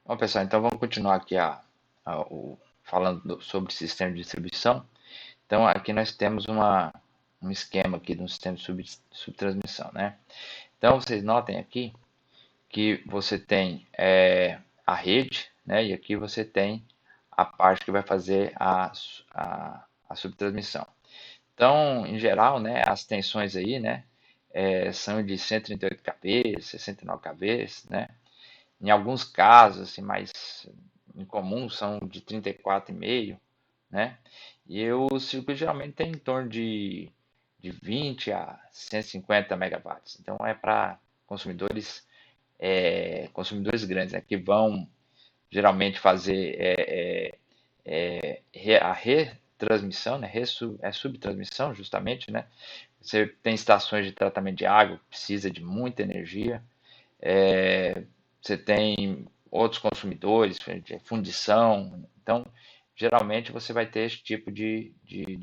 Bom, pessoal, então vamos continuar aqui falando sobre sistema de distribuição. Então, aqui nós temos um esquema aqui de um sistema de subtransmissão, né? Então, vocês notem aqui que você tem a rede, né? E aqui você tem a parte que vai fazer a subtransmissão. Então, em geral, né, as tensões aí, né, são de 138 kV, 69 kV, né? Em alguns casos, assim, mais incomuns, são de 34,5, né? E o circuito geralmente tem em torno de 20 a 150 megawatts. Então é para consumidores, consumidores grandes, né? Que vão geralmente fazer a retransmissão, né? Subtransmissão, justamente, né? Você tem estações de tratamento de água que precisa de muita energia. Você tem outros consumidores, fundição. Então, geralmente você vai ter esse tipo de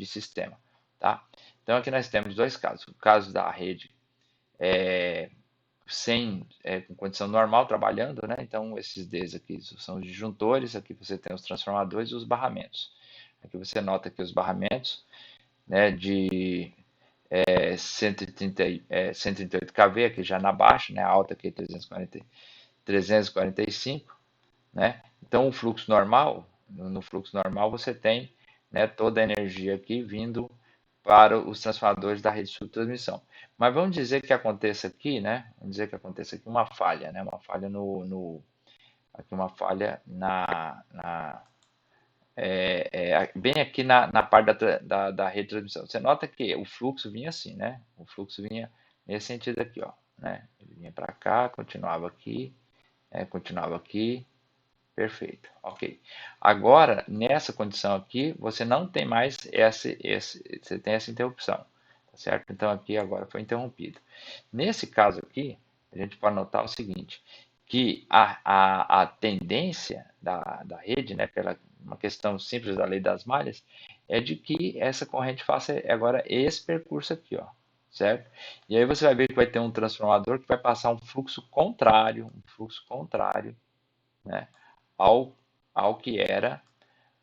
sistema. Tá? Então, aqui nós temos dois casos. O caso da rede com condição normal, trabalhando, né? Então, esses Ds aqui são os disjuntores, aqui você tem os transformadores e os barramentos. Aqui você nota que os barramentos, né, de 138 kV, aqui já na baixa, né, a alta aqui 345, né? Então, o fluxo normal, no fluxo normal você tem, né, toda a energia aqui vindo para os transformadores da rede de subtransmissão. Mas vamos dizer que aconteça aqui, né? Vamos dizer que aconteça aqui uma falha, né? Uma falha aqui uma falha bem aqui na parte da rede de transmissão. Você nota que o fluxo vinha assim, né? O fluxo vinha nesse sentido aqui, ó, né? Ele vinha para cá, continuava aqui, perfeito, ok. Agora, nessa condição aqui, você não tem mais você tem essa interrupção, tá certo? Então aqui agora foi interrompido. Nesse caso aqui, a gente pode notar o seguinte, que a tendência da rede, né, pela uma questão simples da lei das malhas, é de que essa corrente faça agora esse percurso aqui, ó, certo? E aí você vai ver que vai ter um transformador que vai passar um fluxo contrário, né, ao, ao que era,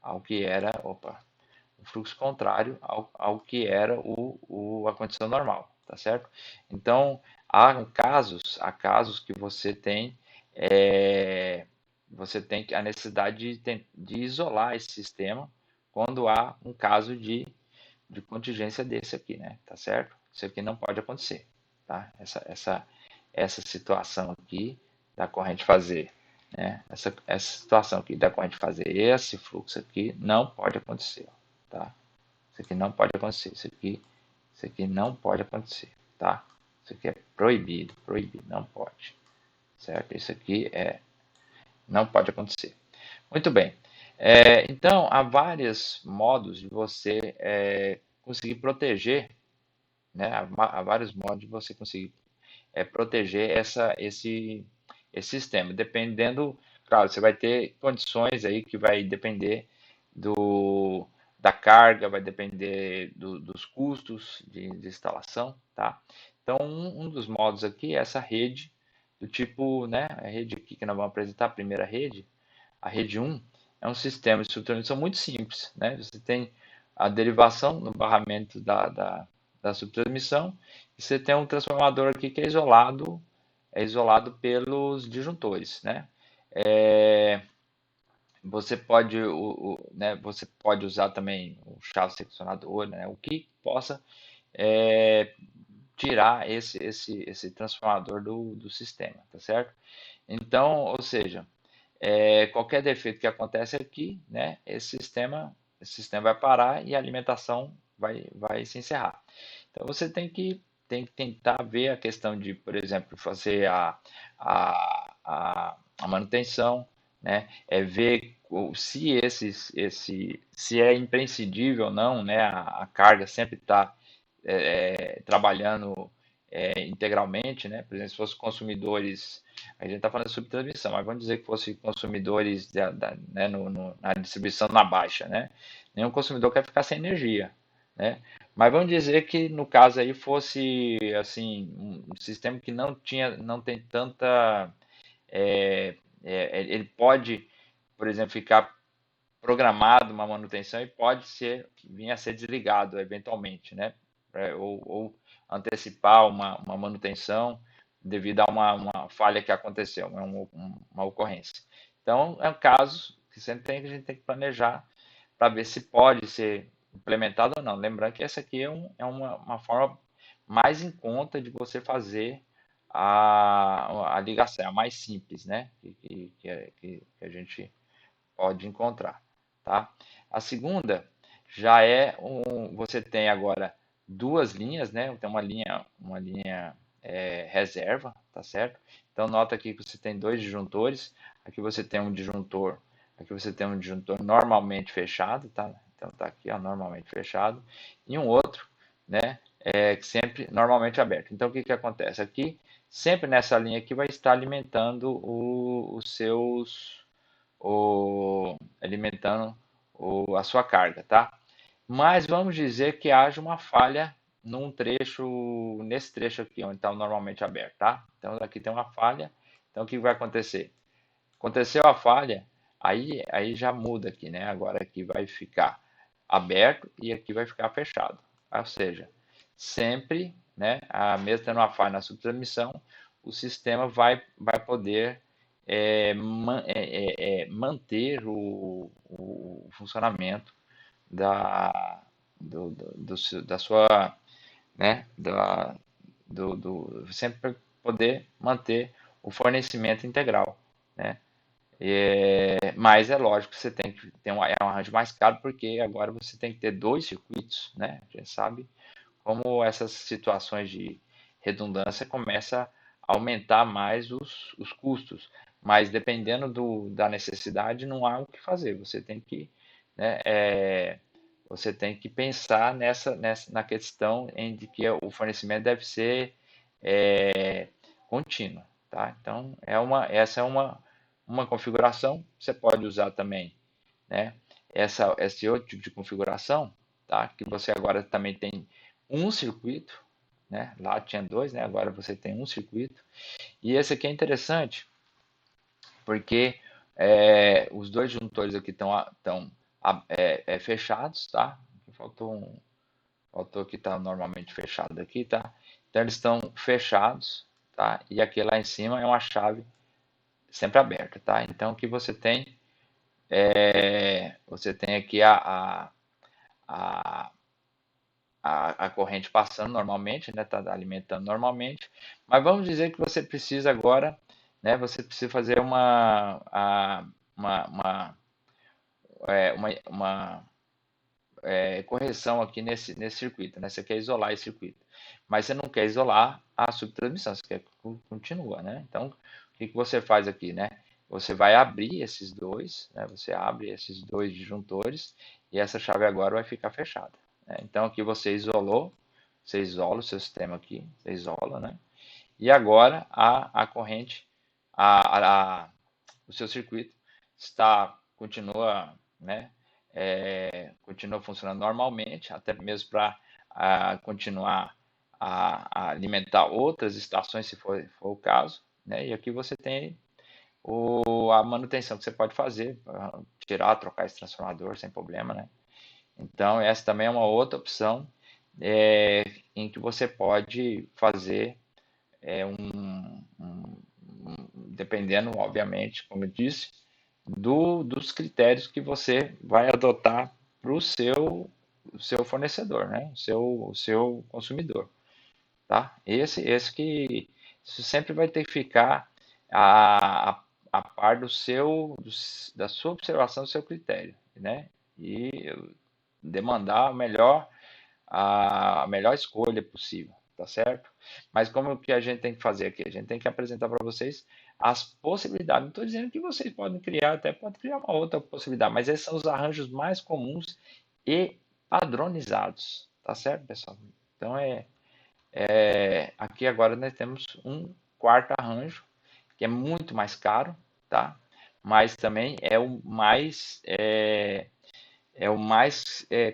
opa, o fluxo contrário ao que era a condição normal, tá certo? Então, há casos que você tem a necessidade de isolar esse sistema quando há um caso de contingência desse aqui, né? Tá certo? Isso aqui não pode acontecer, tá? Essa situação aqui da corrente fazer, né? Essa situação aqui da corrente fazer esse fluxo aqui não pode acontecer, tá? Isso aqui não pode acontecer, isso aqui não pode acontecer, tá? Isso aqui é proibido, proibido, não pode, certo? Isso aqui não pode acontecer. Muito bem. Então, há vários modos de você conseguir proteger, né? Há vários modos de você conseguir proteger esse sistema. Dependendo, claro, você vai ter condições aí que vai depender do, da carga, vai depender dos custos de instalação, tá? Então, um dos modos aqui é essa rede do tipo, né, a rede aqui que nós vamos apresentar, a primeira rede, a rede um é um sistema de subtransmissão muito simples, né? Você tem a derivação no barramento da subtransmissão e você tem um transformador aqui que é isolado pelos disjuntores, né? É, você pode usar também o chave seccionador, né? O que possa é, tirar esse transformador do sistema, tá certo? Então, ou seja, qualquer defeito que acontece aqui, né, esse sistema vai parar e a alimentação vai se encerrar. Então você tem que tentar ver a questão de, por exemplo, fazer a manutenção, né, ver se é imprescindível ou não, né, a carga sempre está trabalhando integralmente, né? Por exemplo, se fosse consumidores, a gente está falando de subtransmissão, mas vamos dizer que fosse consumidores né, na distribuição na baixa, né? Nenhum consumidor quer ficar sem energia, né? Mas vamos dizer que no caso aí fosse assim um sistema que não tem tanta ele pode, por exemplo, ficar programado uma manutenção e pode vir a ser desligado eventualmente, né? Ou antecipar uma manutenção devido a uma falha que aconteceu, uma ocorrência. Então, é um caso que sempre a gente tem que planejar para ver se pode ser implementado ou não. Lembrando que essa aqui é uma forma mais em conta de você fazer a ligação, a mais simples, né? Que a gente pode encontrar, tá? A segunda já você tem agora duas linhas, né? Tem uma linha reserva, tá certo? Então nota aqui que você tem dois disjuntores, aqui você tem um disjuntor, aqui você tem um disjuntor normalmente fechado, tá? Então tá aqui, ó, normalmente fechado, e um outro, né? Que sempre normalmente aberto. Então o que que acontece? Aqui, sempre nessa linha aqui vai estar alimentando os seus alimentando a sua carga, tá? Mas vamos dizer que haja uma falha nesse trecho aqui, onde está normalmente aberto, tá? Então aqui tem uma falha, então o que vai acontecer? Aconteceu a falha, aí já muda aqui, né? Agora aqui vai ficar aberto e aqui vai ficar fechado. Ou seja, sempre, né, mesmo tendo uma falha na subtransmissão, o sistema vai poder manter o funcionamento da, da sua, né, sempre poder manter o fornecimento integral, né? Mas é lógico que você tem que ter um arranjo mais caro, porque agora você tem que ter dois circuitos, né? A gente sabe como essas situações de redundância começa a aumentar mais os custos, mas dependendo da necessidade, não há o que fazer. Você tem que, né, você tem que pensar na questão de que o fornecimento deve ser contínuo, tá? Então, essa é uma configuração. Você pode usar também, né, esse outro tipo de configuração, tá? Que você agora também tem um circuito, né? Lá tinha dois, né? Agora você tem um circuito. E esse aqui é interessante porque os dois juntores aqui estão fechados, tá? Faltou que está normalmente fechado aqui, tá? Então eles estão fechados, tá? E aqui lá em cima é uma chave sempre aberta, tá? Então o que você tem aqui a, a corrente passando normalmente, né? Tá alimentando normalmente. Mas vamos dizer que você precisa agora, né? Você precisa fazer uma, uma, uma correção aqui nesse circuito, né? Você quer isolar esse circuito, mas você não quer isolar a subtransmissão, você quer que continua, né? Então, o que você faz aqui, né? Você vai abrir esses dois, né? Você abre esses dois disjuntores e essa chave agora vai ficar fechada, né? Então, aqui você isola o seu sistema aqui, você isola, né? E agora a corrente, o seu circuito continua, né, continua funcionando normalmente, até mesmo para continuar a alimentar outras estações, se for o caso, né? E aqui você tem a manutenção que você pode fazer, tirar, trocar esse transformador sem problema, né? Então, essa também é uma outra opção em que você pode fazer dependendo, obviamente, como eu disse, dos critérios que você vai adotar para o seu fornecedor, né? O seu consumidor, tá? Esse que isso sempre vai ter que ficar a par da sua observação, do seu critério, né? E demandar a melhor escolha possível, tá certo? Mas como que a gente tem que fazer aqui? A gente tem que apresentar para vocês as possibilidades. Não estou dizendo que vocês podem criar, até pode criar uma outra possibilidade, mas esses são os arranjos mais comuns e padronizados, tá certo, pessoal? Então aqui agora nós temos um quarto arranjo que é muito mais caro, tá? Mas também é o mais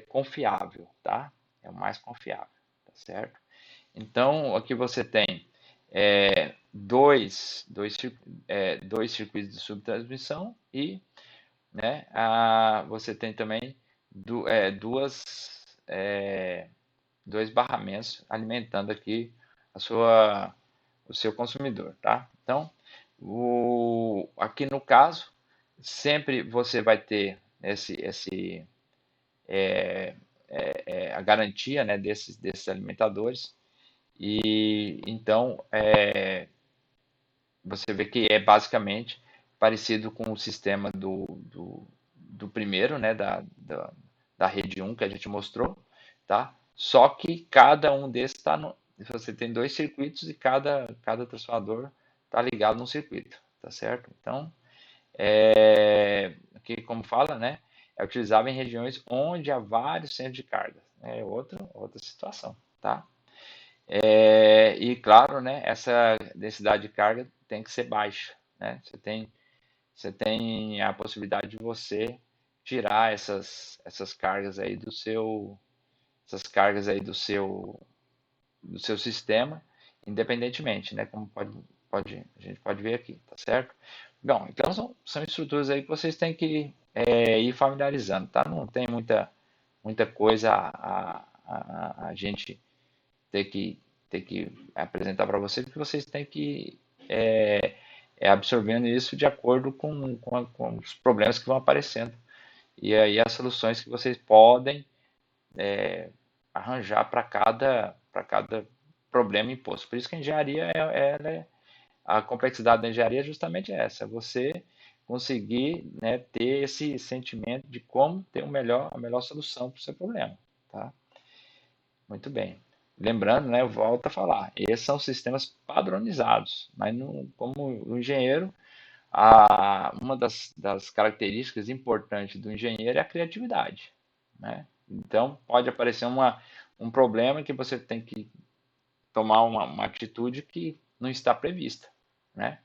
confiável, tá? É o mais confiável, tá certo? Então, aqui você tem dois circuitos de subtransmissão e, né, você tem também dois barramentos alimentando aqui o seu consumidor, tá? Então, aqui no caso, sempre você vai ter a garantia, né, desses alimentadores e então você vê que é basicamente parecido com o sistema do primeiro, né, da rede 1 que a gente mostrou, tá? Só que cada um desses está no. Você tem dois circuitos e cada transformador está ligado num circuito, tá certo? Então, aqui como fala, né, é utilizável em regiões onde há vários centros de carga. É outra situação, tá? E claro, né, essa densidade de carga tem que ser baixa, né? Você tem a possibilidade de você tirar essas cargas aí do seu sistema, independentemente, né? Como a gente pode ver aqui, tá certo? Bom, então são estruturas aí que vocês têm que ir familiarizando, tá? Não tem muita coisa a gente ter que apresentar para vocês, porque vocês têm que absorvendo isso de acordo com os problemas que vão aparecendo. E aí as soluções que vocês podem arranjar para cada problema imposto. Por isso que a engenharia, a complexidade da engenharia é justamente essa, você conseguir, né, ter esse sentimento de como ter a melhor solução para o seu problema. Tá? Muito bem. Lembrando, né, eu volto a falar, esses são sistemas padronizados, mas como o engenheiro, uma das características importantes do engenheiro é a criatividade, né? Então, pode aparecer um problema que você tem que tomar uma atitude que não está prevista, né?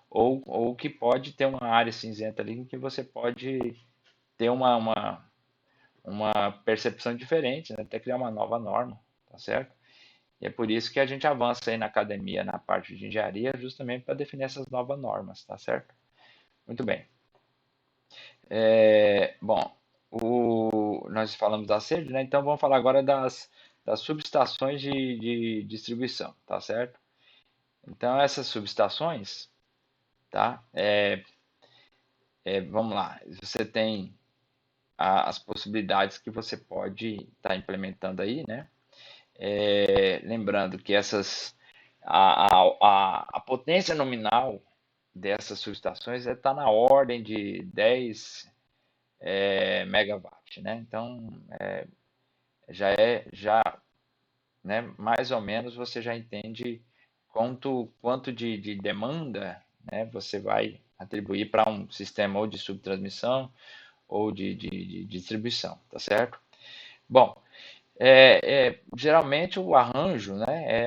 Ou que pode ter uma área cinzenta ali em que você pode ter uma percepção diferente, né? Até criar uma nova norma, tá certo? E é por isso que a gente avança aí na academia, na parte de engenharia, justamente para definir essas novas normas, tá certo? Muito bem. Bom, nós falamos da sede, né? Então vamos falar agora das subestações de distribuição, tá certo? Então essas subestações, tá? Vamos lá, você tem as possibilidades que você pode estar implementando aí, né? Lembrando que a potência nominal dessas subestações está na ordem de 10 megawatt, né? Então já, né, mais ou menos você já entende quanto de demanda, né, você vai atribuir para um sistema ou de subtransmissão ou de distribuição, tá certo? Bom, geralmente o arranjo, né,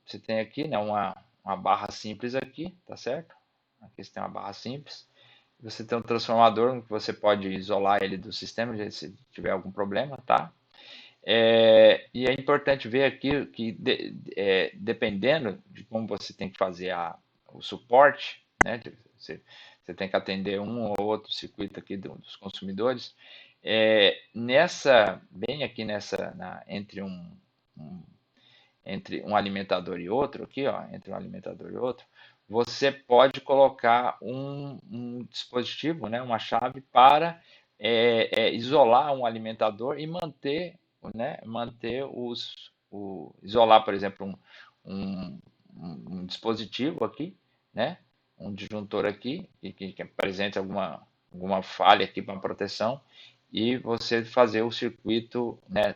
você tem aqui, né, uma barra simples aqui, tá certo? Aqui você tem uma barra simples. Você tem um transformador que você pode isolar ele do sistema se tiver algum problema, tá? E é importante ver aqui que dependendo de como você tem que fazer o suporte, né, você tem que atender um ou outro circuito aqui dos consumidores, bem aqui entre um alimentador e outro, aqui, ó, entre um alimentador e outro, você pode colocar um dispositivo, né, uma chave para isolar um alimentador e manter, né, isolar, por exemplo, um dispositivo aqui, né, um disjuntor aqui, que apresente alguma falha aqui para proteção, e você fazer o circuito, né,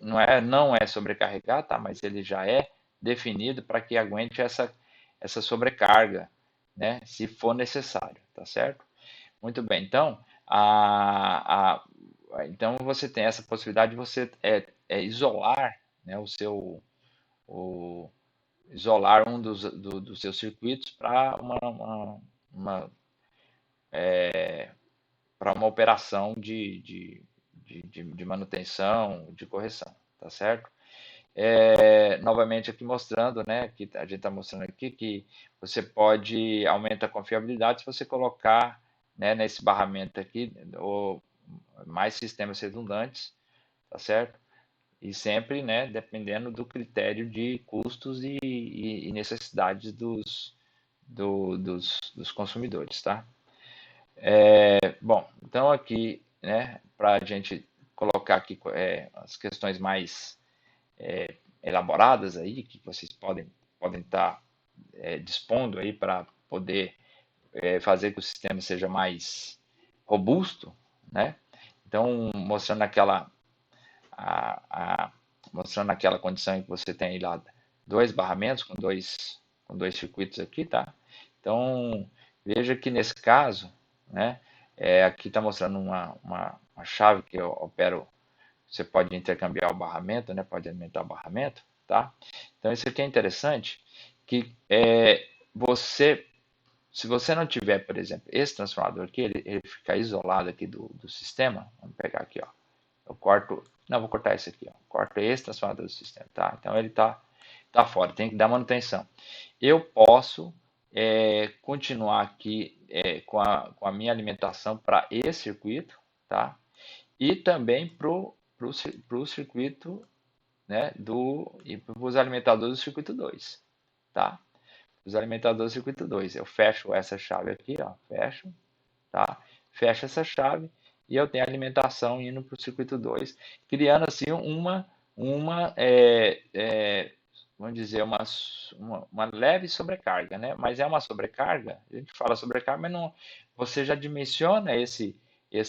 não é sobrecarregar, tá? Mas ele já é definido para que aguente essa sobrecarga, né? Se for necessário, tá certo? Muito bem. Então, então você tem essa possibilidade de você isolar, né, isolar um dos seus circuitos para uma operação de manutenção, de correção, tá certo? Novamente aqui mostrando, né, que a gente está mostrando aqui que você pode aumentar a confiabilidade se você colocar, né, nesse barramento aqui, ou mais sistemas redundantes, tá certo? E sempre, né, dependendo do critério de custos e necessidades dos consumidores, tá? Bom, então aqui, né, para a gente colocar aqui as questões mais elaboradas aí, que vocês podem estar dispondo aí para poder fazer que o sistema seja mais robusto, né? Então, a, a, mostrando aquela condição em que você tem lá dois barramentos com dois circuitos aqui, tá? Então, veja que nesse caso, né, aqui está mostrando uma chave que eu opero, você pode intercambiar o barramento, né, pode alimentar o barramento, tá? Então, isso aqui é interessante, que você, se você não tiver, por exemplo, esse transformador aqui, ele fica isolado aqui do sistema, vamos pegar aqui, ó, eu corto, não, vou cortar esse aqui, ó. Corto esse transformador do sistema, tá? Então ele tá fora, tem que dar manutenção. Eu posso continuar aqui com a minha alimentação para esse circuito, tá? E também pro circuito, né, e para os alimentadores do circuito 2, tá? Os alimentadores do circuito 2. Eu fecho essa chave aqui, ó, fecho, tá? Fecha essa chave e eu tenho a alimentação indo para o circuito 2, criando assim vamos dizer, uma leve sobrecarga, né? Mas é uma sobrecarga, a gente fala sobrecarga, mas não, você já dimensiona esse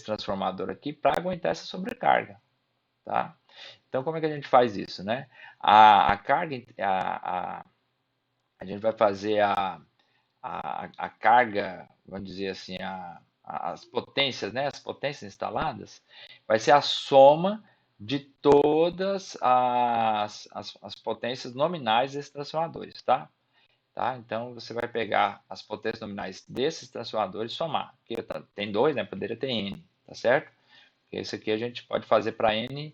transformador aqui para aguentar essa sobrecarga, tá? Então, como é que a gente faz isso, né? A carga, a gente vai fazer a carga, vamos dizer assim, as potências, né, as potências instaladas, vai ser a soma de todas as potências nominais desses transformadores, tá? Tá? Então você vai pegar as potências nominais desses transformadores e somar. Porque tem dois, né? Poderia ter N, tá certo? Porque esse aqui a gente pode fazer para N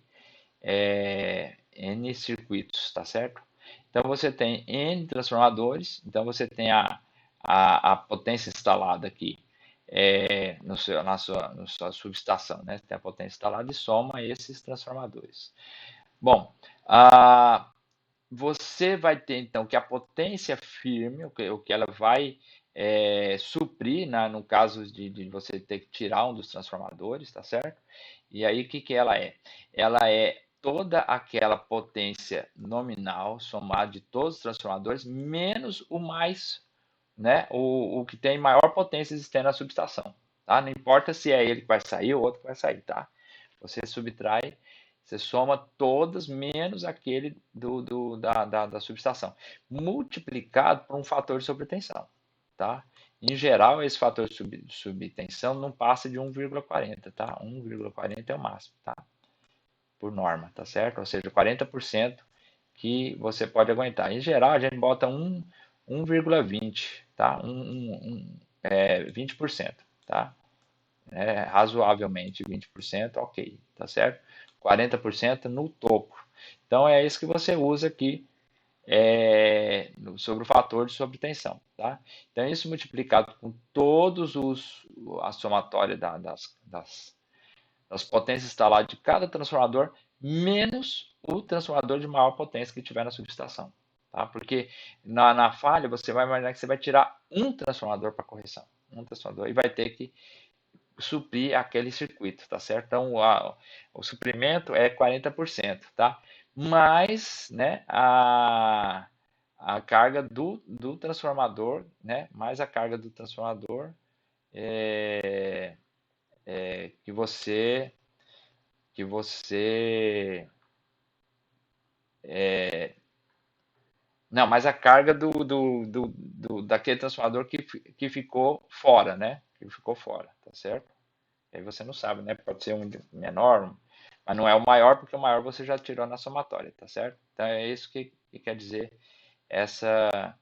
circuitos, tá certo? Então você tem N transformadores, então você tem a potência instalada aqui no seu, na sua subestação, né? Você tem a potência instalada e soma esses transformadores. Bom, você vai ter então que a potência firme, o que ela vai suprir, no caso de você ter que tirar um dos transformadores, tá certo? E aí o que ela é? Ela é toda aquela potência nominal somada de todos os transformadores, menos o mais, né? O que tem maior potência existente na subestação, tá? Não importa se é ele que vai sair ou outro que vai sair, tá? Você subtrai, você soma todas menos aquele da subestação, multiplicado por um fator de sobretensão, tá? Em geral, esse fator de subtensão não passa de 1,40, tá? 1,40 é o máximo, tá? Por norma, tá certo? Ou seja, 40% que você pode aguentar. Em geral, a gente bota 1,20, tá? 20%, tá? Razoavelmente 20%, ok, tá certo? 40% no topo. Então é isso que você usa aqui sobre o fator de sobretensão, tá? Então isso multiplicado com todos a somatória das potências instaladas de cada transformador, menos o transformador de maior potência que tiver na subestação. Tá? Porque na falha você vai imaginar que você vai tirar um transformador para correção. Um transformador e vai ter que suprir aquele circuito, tá certo? Então o suprimento é 40%, tá? Mais, né, a carga do transformador, né, mais a carga do transformador é, que você não, mas a carga daquele transformador que ficou fora, né? Que ficou fora, tá certo? Aí você não sabe, né? Pode ser um menor, mas não é o maior, porque o maior você já tirou na somatória, tá certo? Então é isso que quer dizer essa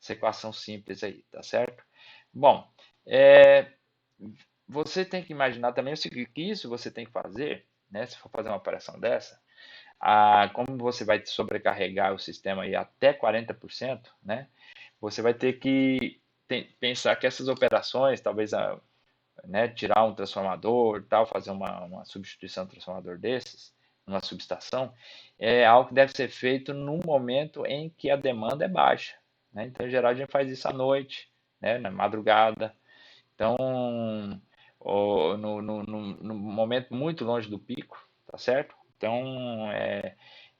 equação simples aí, tá certo? Bom, você tem que imaginar também o seguinte, que isso você tem que fazer, né? Se for fazer uma operação dessa, como você vai sobrecarregar o sistema aí até 40%, né? Você vai ter que pensar que essas operações, talvez né, tirar um transformador, tal, fazer uma substituição de transformador desses, uma subestação, é algo que deve ser feito num momento em que a demanda é baixa, né? Então, em geral, a gente faz isso à noite, né, na madrugada. Então, no momento muito longe do pico, tá certo? Então,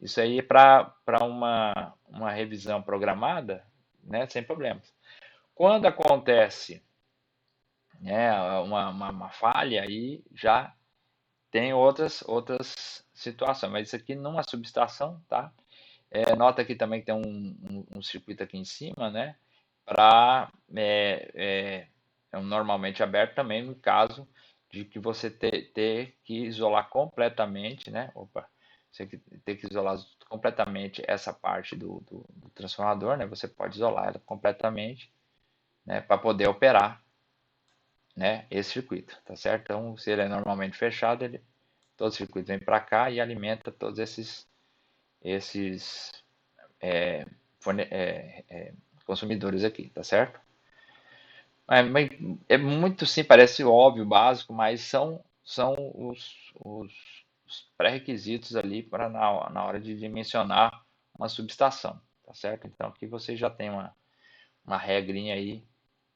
isso aí é para uma revisão programada, né, sem problemas. Quando acontece, né, uma falha, aí já tem outras situações, mas isso aqui numa subestação, tá? Nota aqui também que tem um circuito aqui em cima, né? Para normalmente aberto também no caso de que você ter que isolar completamente, né? Opa, você ter que isolar completamente essa parte do transformador, né? Você pode isolar ela completamente, né? Para poder operar, né? Esse circuito, tá certo? Então, se ele é normalmente fechado, todo o circuito vem para cá e alimenta todos esses é, consumidores aqui, tá certo? É muito sim, parece óbvio, básico, mas são os pré-requisitos ali para na hora de dimensionar uma subestação, tá certo? Então aqui você já tem uma regrinha aí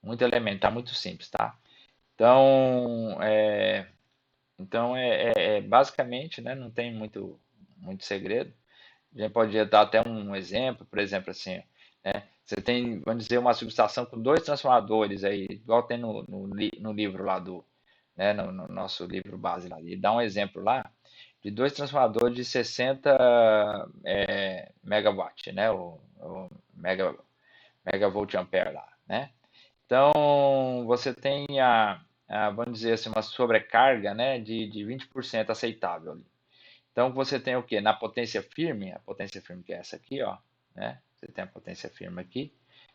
muito elementar, muito simples, tá? Então, basicamente, né, não tem muito segredo. A gente pode dar até um exemplo, por exemplo, assim, né? Você tem, vamos dizer, uma subestação com dois transformadores aí, igual tem no livro lá né, no nosso livro base lá. E dá um exemplo lá de dois transformadores de 60 megawatt, né, o megavolt ampere lá, né? Então, você tem vamos dizer assim, uma sobrecarga, né, de 20% aceitável. Então você tem o que? Na potência firme, a potência firme que é essa aqui, ó, né? Você tem a potência firme aqui.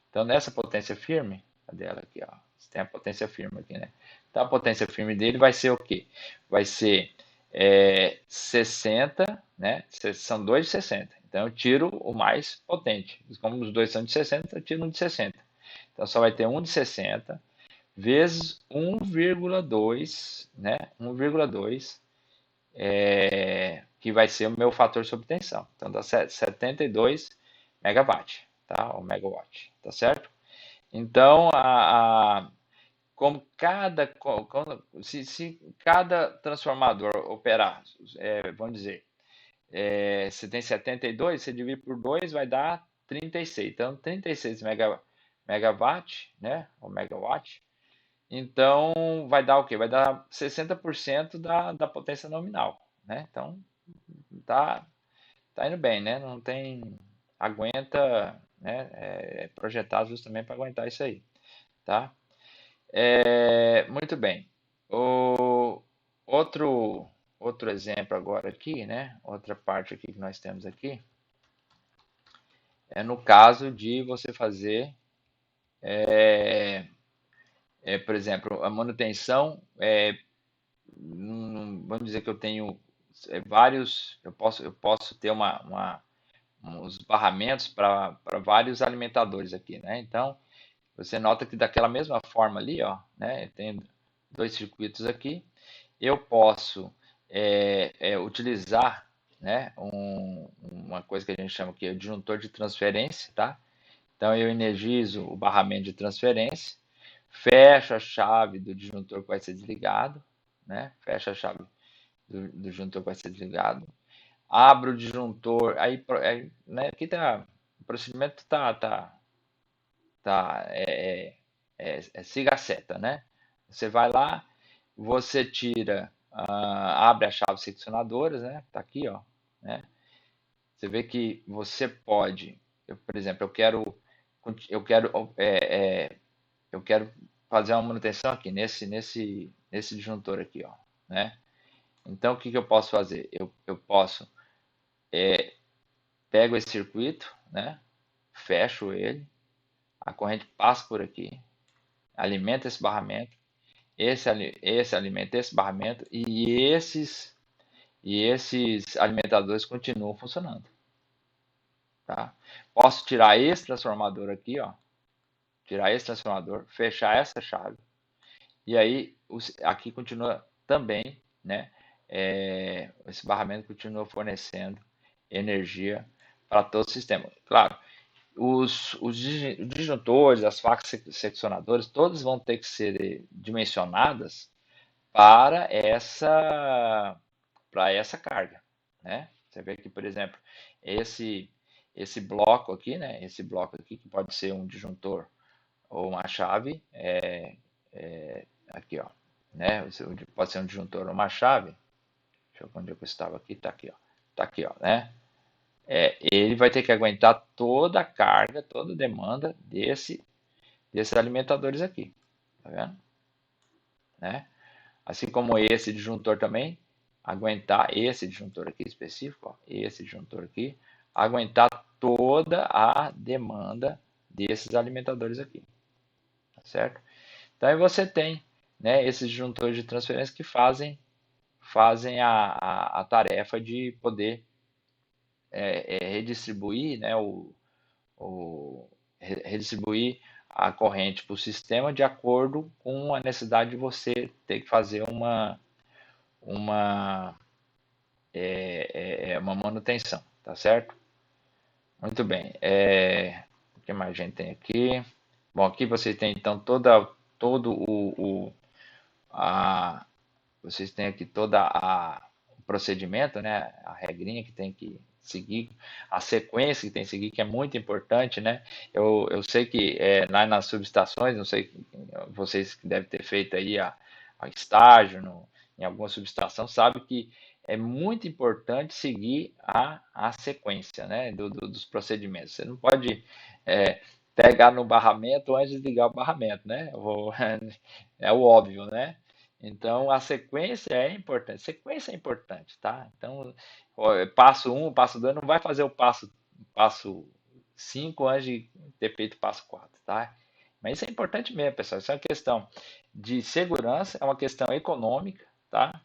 Então nessa potência firme, cadê ela aqui, ó? Você tem a potência firme aqui, né? Então a potência firme dele vai ser o quê? Vai ser 60, né? São dois de 60. Então eu tiro o mais potente. Como os dois são de 60, eu tiro um de 60. Então só vai ter um de 60 vezes 1,2, né? 1,2 que vai ser o meu fator de obtenção. Então dá 72 megawatt, tá? O megawatt, tá certo? Então, como se cada transformador operar, vamos dizer, você tem 72, você divide por 2 vai dar 36. Então, 36 megawatt, né? O megawatt. Então, vai dar o quê? Vai dar 60% da potência nominal, né? Então, tá, tá indo bem, né? Não tem, aguenta, né? É projetado justamente para aguentar isso aí, tá? Muito bem. O outro outro exemplo agora aqui, né? Outra parte aqui que nós temos aqui é no caso de você fazer, por exemplo, a manutenção. Vamos dizer que eu tenho vários, eu posso ter uns barramentos para vários alimentadores aqui, né? Então, você nota que daquela mesma forma ali, ó, né? Tem dois circuitos aqui. Eu posso utilizar, né? Uma coisa que a gente chama aqui de disjuntor de transferência, tá? Então eu energizo o barramento de transferência, fecho a chave do disjuntor que vai ser desligado, né? Fecho a chave do disjuntor que vai ser desligado, abro o disjuntor, aí né, aqui tá, o procedimento tá siga a seta, né? Você vai lá, você tira, abre a chave seccionadoras, né? Tá aqui, ó, né? Você vê que você pode, por exemplo, eu quero, eu quero fazer uma manutenção aqui nesse disjuntor aqui, ó, né? Então o que eu posso fazer? Eu posso pego esse circuito, né? Fecho ele, a corrente passa por aqui, alimenta esse barramento, esse alimenta esse barramento e e esses alimentadores continuam funcionando, tá? Posso tirar esse transformador aqui, ó, tirar esse transformador, fechar essa chave, e aí aqui continua também, né? Esse barramento continua fornecendo energia para todo o sistema. Claro, os disjuntores, as facas seccionadoras, todas vão ter que ser dimensionadas para essa carga, né? Você vê que, por exemplo, esse esse bloco aqui, né? Esse bloco aqui que pode ser um disjuntor ou uma chave, aqui, ó, né? Pode ser um disjuntor ou uma chave. Deixa eu ver onde eu estava aqui, tá aqui, ó, né? Ele vai ter que aguentar toda a carga, toda a demanda desses alimentadores aqui, tá vendo? Né? Assim como esse disjuntor também, aguentar esse disjuntor aqui específico, ó, esse disjuntor aqui, aguentar toda a demanda desses alimentadores aqui, tá certo? Então aí você tem, né, esses disjuntores de transferência que fazem a tarefa de poder redistribuir, né, redistribuir a corrente para o sistema de acordo com a necessidade de você ter que fazer uma, uma manutenção, tá certo? Muito bem. O que mais a gente tem aqui? Bom, aqui você tem então todo a, vocês têm aqui o procedimento, né? A regrinha que tem que seguir, a sequência que tem que seguir, que é muito importante, né? Eu sei que lá nas subestações, não sei, vocês que devem ter feito aí a estágio em alguma subestação, sabe que é muito importante seguir a sequência, né? Dos procedimentos. Você não pode pegar no barramento antes de ligar o barramento, né? É o óbvio, né? Então, a sequência é importante. Sequência é importante, tá? Então, passo 1, passo 2, não vai fazer o passo 5 antes de ter feito o passo 4, tá? Mas isso é importante mesmo, pessoal. Isso é uma questão de segurança, é uma questão econômica, tá?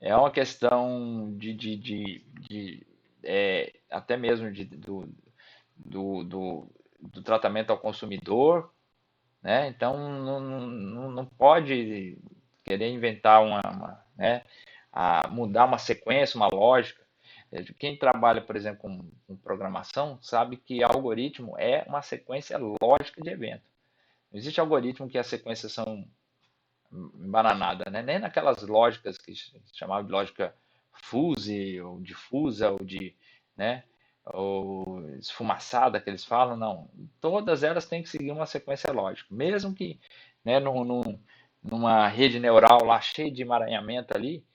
É uma questão até mesmo do tratamento ao consumidor, né? Então, não pode querer inventar né, mudar uma sequência, uma lógica. Quem trabalha, por exemplo, com programação, sabe que algoritmo é uma sequência lógica de evento. Não existe algoritmo que as sequências são embananadas, né? Nem naquelas lógicas que se chamava de lógica fuse, ou difusa, né? Ou esfumaçada que eles falam, não. Todas elas têm que seguir uma sequência lógica. Mesmo que, né, numa rede neural lá cheia de emaranhamento ali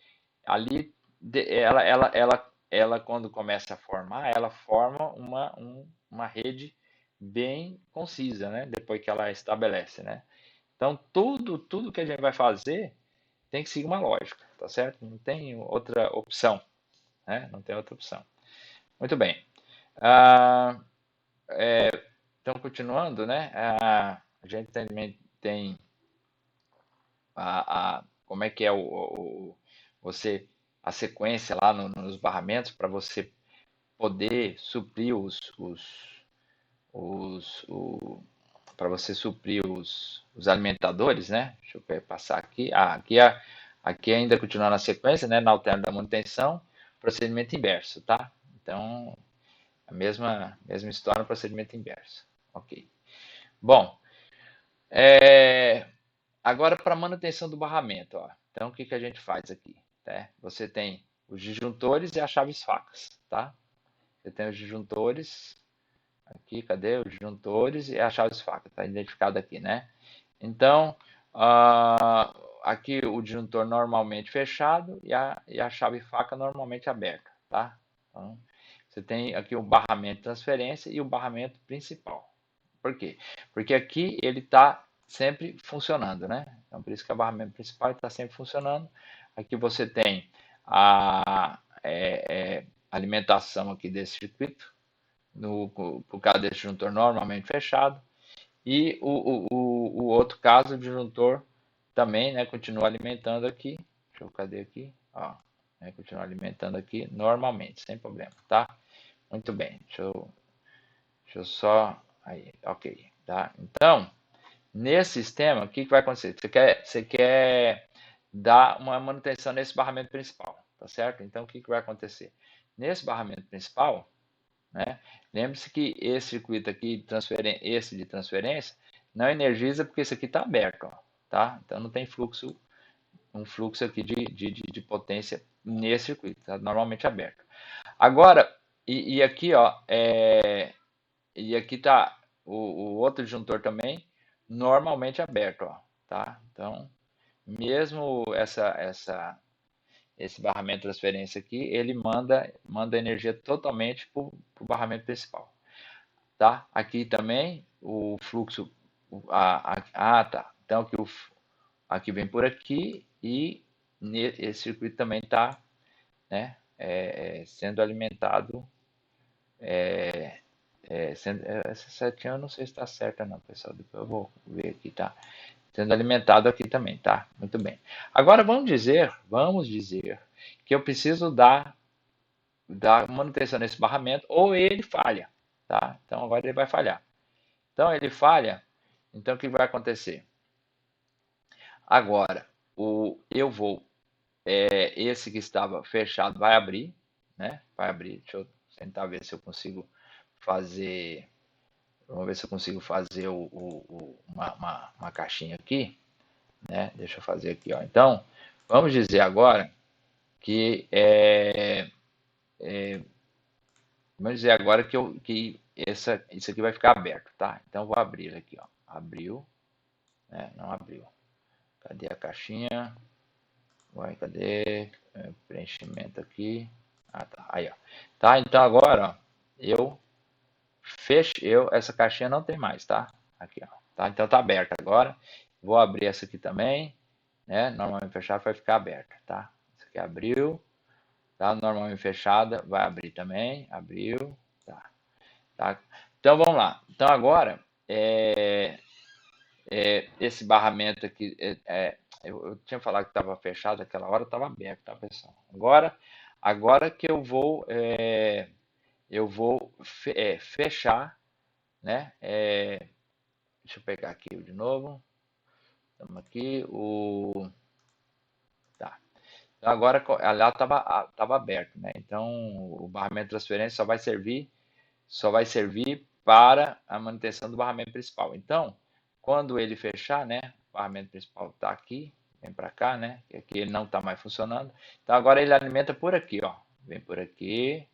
ela quando começa a formar, ela forma uma rede bem concisa, né? Depois que ela estabelece, né? Então tudo que a gente vai fazer tem que seguir uma lógica, tá certo? Não tem outra opção, né? Não tem outra opção. Muito bem. Ah, então, continuando, né? A gente também tem como é que é você a sequência lá nos barramentos para você poder suprir para você suprir os alimentadores, né? Deixa eu passar aqui. Aqui ainda continuando na sequência, né? Na alterna da manutenção, procedimento inverso, tá? Então, a mesma história no procedimento inverso. Ok. Bom, agora para manutenção do barramento, ó. Então, o que que a gente faz aqui? Né? Você tem os disjuntores e as chaves facas, tá? Você tem os disjuntores aqui, cadê os disjuntores e as chaves facas? Está identificado aqui, né? Então, aqui o disjuntor normalmente fechado e a chave faca normalmente aberta, tá? Então, você tem aqui o barramento de transferência e o barramento principal. Por quê? Porque aqui ele está sempre funcionando, né? Então, por isso que o barramento principal está sempre funcionando. Aqui você tem a alimentação aqui desse circuito, por causa desse disjuntor normalmente fechado. E o outro caso, o disjuntor também, né, continua alimentando aqui. Deixa eu, cadê aqui? Ó, né? Continua alimentando aqui normalmente, sem problema, tá? Muito bem, deixa eu só, aí, ok, tá? Então, nesse sistema, o que vai acontecer? Você quer dar uma manutenção nesse barramento principal, tá certo? Então, o que vai acontecer? Nesse barramento principal, né? Lembre-se que esse circuito aqui, esse de transferência, não energiza porque esse aqui está aberto, ó, tá? Então não tem fluxo, um fluxo aqui de potência nesse circuito, tá normalmente aberto. Agora, e aqui, ó, e aqui tá o outro disjuntor também, normalmente aberto, ó, tá? Então, mesmo esse barramento de transferência aqui, ele manda energia totalmente para o barramento principal, tá? Aqui também o fluxo, tá. Então aqui vem por aqui e esse circuito também está, né, sendo alimentado. Essa setinha eu não sei se está certa não, pessoal. Depois eu vou ver aqui, tá? Sendo alimentado aqui também, tá? Muito bem. Agora vamos dizer que eu preciso dar manutenção nesse barramento ou ele falha, tá? Então agora ele vai falhar. Então ele falha, então o que vai acontecer? Agora, esse que estava fechado vai abrir, né? Vai abrir. Deixa eu tentar ver se eu consigo fazer. Vamos ver se eu consigo fazer uma caixinha aqui, né? Deixa eu fazer aqui, ó. Então, vamos dizer agora que vamos dizer agora que isso aqui vai ficar aberto, tá? Então vou abrir aqui, ó. Abriu, né? Não abriu. Cadê a caixinha? Vai, cadê? Preenchimento aqui. Ah, tá. Aí, ó. Tá, então agora, ó, essa caixinha não tem mais, tá? Aqui, ó. Tá, então tá aberta agora. Vou abrir essa aqui também, né? Normalmente fechada vai ficar aberta, tá? Essa aqui abriu, tá? Normalmente fechada vai abrir também, abriu, tá? Tá? Então vamos lá. Então agora, esse barramento aqui, eu tinha falado que estava fechado, aquela hora estava aberto, tá, pessoal? Agora que eu vou fechar, né? Deixa eu pegar aqui de novo. Estamos aqui, tá. Então agora lá estava aberto, né? Então o barramento de transferência só vai servir para a manutenção do barramento principal. Então, quando ele fechar, né, o barramento principal está aqui, vem para cá, né, que aqui ele não está mais funcionando. Então agora ele alimenta por aqui, ó, vem por aqui,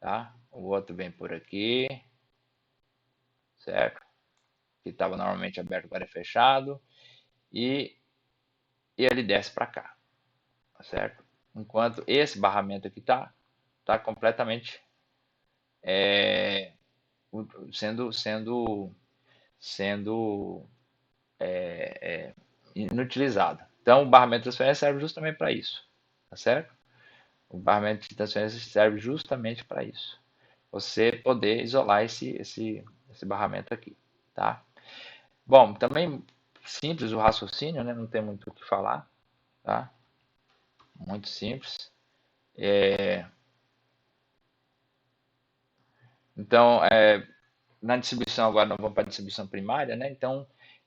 tá? O outro vem por aqui, certo? Que estava normalmente aberto, agora é fechado, e ele desce para cá, certo? Enquanto esse barramento aqui tá completamente sendo inutilizado. Então, o barramento de transferência serve justamente para isso, tá certo? O barramento de transferência serve justamente para isso. Você poder isolar esse barramento aqui, tá? Bom, também simples o raciocínio, né? Não tem muito o que falar, tá? Muito simples. Então, na distribuição agora nós vamos para a distribuição primária, né? Então,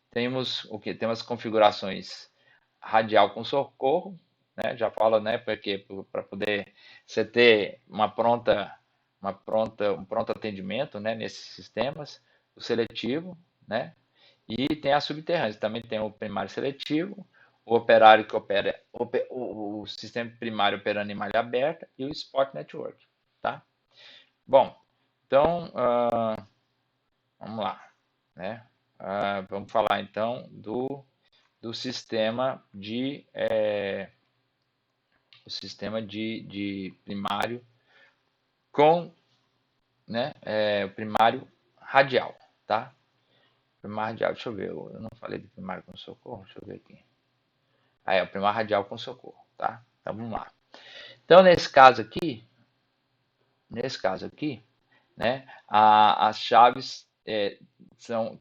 temos o que? Temos configurações radial com socorro, né? Já falo, né? Porque para poder você ter um pronto atendimento, né? Nesses sistemas, o seletivo, né? E tem a subterrânea. Também tem o primário seletivo, o operário que opera o sistema primário operando em malha aberta e o Spot Network, tá? Bom, então vamos lá, né? Vamos falar então do sistema de primário com, né, o primário radial, tá? Primário radial, deixa eu ver, eu não falei do primário com socorro, deixa eu ver aqui. É o primário radial com socorro, tá? Então vamos lá. Então nesse caso aqui, né, as chaves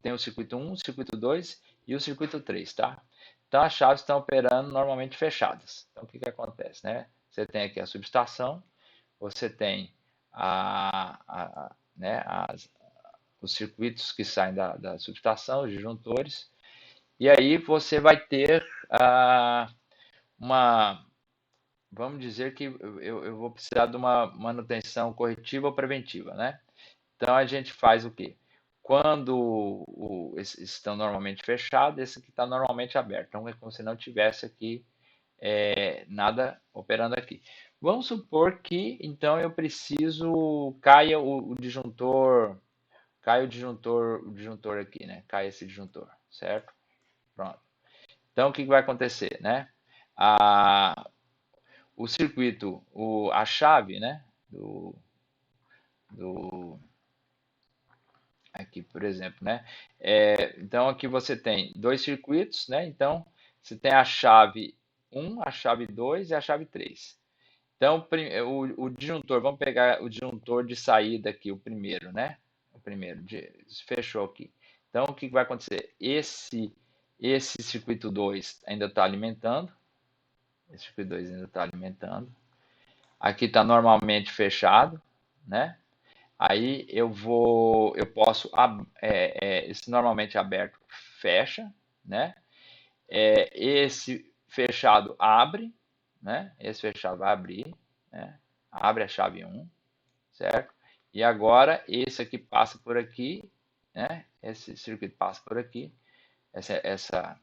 tem o circuito 1, o circuito 2 e o circuito 3, tá? Então as chaves estão operando normalmente fechadas. Então o que acontece, né? Você tem aqui a subestação, você tem né, os circuitos que saem da subestação, os disjuntores, e aí você vai ter vamos dizer que eu vou precisar de uma manutenção corretiva ou preventiva, né? Então a gente faz o quê? Quando esses estão normalmente fechados, esse aqui está normalmente aberto. Então é como se não tivesse aqui nada operando aqui. Vamos supor que então eu preciso caia o disjuntor, o disjuntor aqui, né? Cai esse disjuntor, certo? Pronto. Então o que vai acontecer, né? O circuito, a chave, né? Do aqui, por exemplo, né? Então aqui você tem dois circuitos, né? Então você tem a chave 1, a chave 2 e a chave 3. Então o disjuntor, vamos pegar o disjuntor de saída aqui, o primeiro, né? O primeiro, fechou aqui. Então o que vai acontecer? Esse circuito 2 ainda está alimentando. Esse circuito 2 ainda está alimentando. Aqui está normalmente fechado, né? Aí eu posso, esse normalmente aberto fecha, né? Esse fechado abre, né? Esse fechado vai abrir, né? Abre a chave 1, certo? E agora esse aqui passa por aqui, né? Esse circuito passa por aqui, essa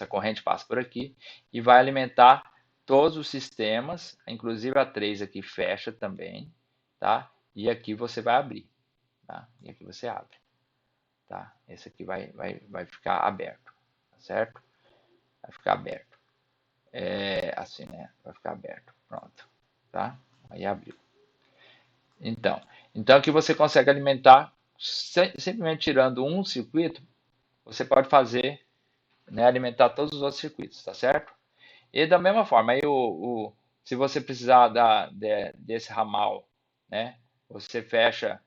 corrente passa por aqui e vai alimentar todos os sistemas, inclusive a 3 aqui fecha também, tá? E aqui você vai abrir, tá? E aqui você abre, tá? Esse aqui vai ficar aberto, tá certo? Vai ficar aberto. Assim, né? Vai ficar aberto, pronto, tá? Aí abriu. Então aqui você consegue alimentar, simplesmente tirando um circuito, você pode fazer, né, alimentar todos os outros circuitos, tá certo? E da mesma forma, aí se você precisar desse ramal, né, você fecha,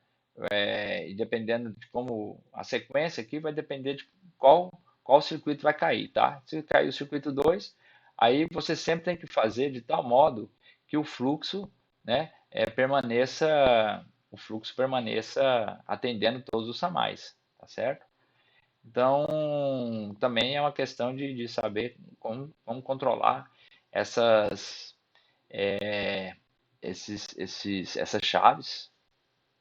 e dependendo de como a sequência aqui, vai depender de qual circuito vai cair, tá? Se cair o circuito 2, aí você sempre tem que fazer de tal modo que o fluxo, né, o fluxo permaneça atendendo todos os ramais, tá certo? Então, também é uma questão de saber como controlar essas, essas chaves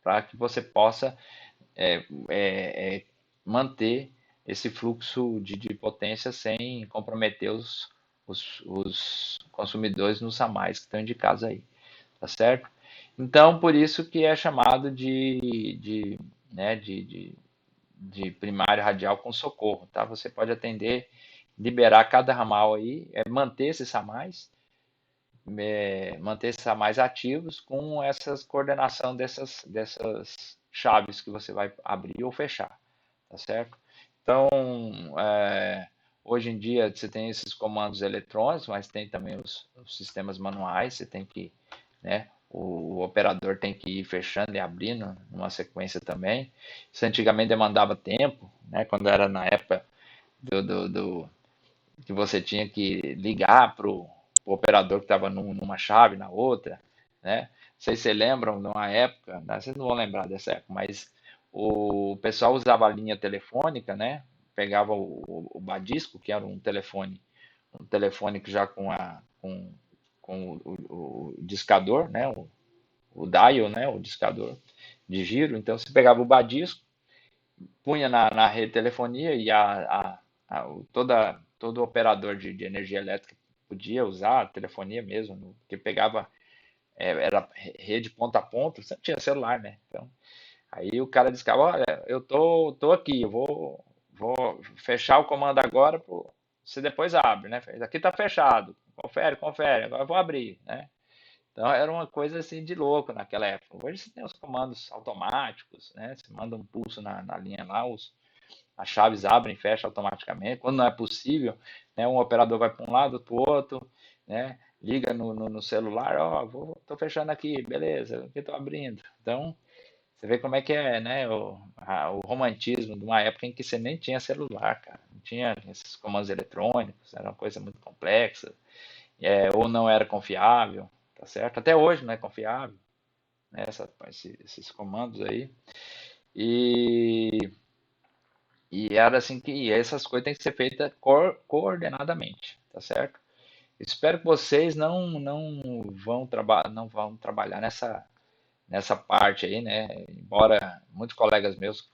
para que você possa manter esse fluxo de potência sem comprometer os consumidores nos ramais que estão indicados aí, tá certo? Então, por isso que é chamado né, de primário radial com socorro, tá? Você pode atender, liberar cada ramal aí, manter esses ramais, ativos com essas coordenação dessas chaves que você vai abrir ou fechar, tá certo? Então, hoje em dia você tem esses comandos eletrônicos, mas tem também os sistemas manuais, você tem que, né, o operador tem que ir fechando e abrindo numa sequência também. Isso antigamente demandava tempo, né, quando era na época que você tinha que ligar para o operador que estava numa chave, na outra, né? Não sei se vocês lembram, numa época, né? Vocês não vão lembrar dessa época, mas o pessoal usava a linha telefônica, né? Pegava o Badisco, que era um telefone que já com o discador, né? O dial, né? O discador de giro. Então você pegava o Badisco, punha na rede de telefonia e todo operador de energia elétrica podia usar a telefonia mesmo, porque pegava, era rede ponta a ponta, você não tinha celular, né? Então, aí o cara disse, olha, eu tô aqui, eu vou fechar o comando agora, você depois abre, né? Aqui tá fechado, confere, agora eu vou abrir, né? Então era uma coisa assim de louco naquela época. Hoje você tem os comandos automáticos, né? Você manda um pulso na linha lá, as chaves abrem e fecham automaticamente. Quando não é possível, né, um operador vai para um lado, para o outro, né, liga no celular, estou fechando aqui, beleza, aqui estou abrindo. Então, você vê como é que é, né, o romantismo de uma época em que você nem tinha celular, cara, não tinha esses comandos eletrônicos, era uma coisa muito complexa, ou não era confiável, tá tá certo? Até hoje não é confiável, né, esses comandos aí. E, e era assim que essas coisas têm que ser feitas coordenadamente, tá certo? Espero que vocês não vão trabalhar nessa parte aí, né? Embora muitos colegas meus que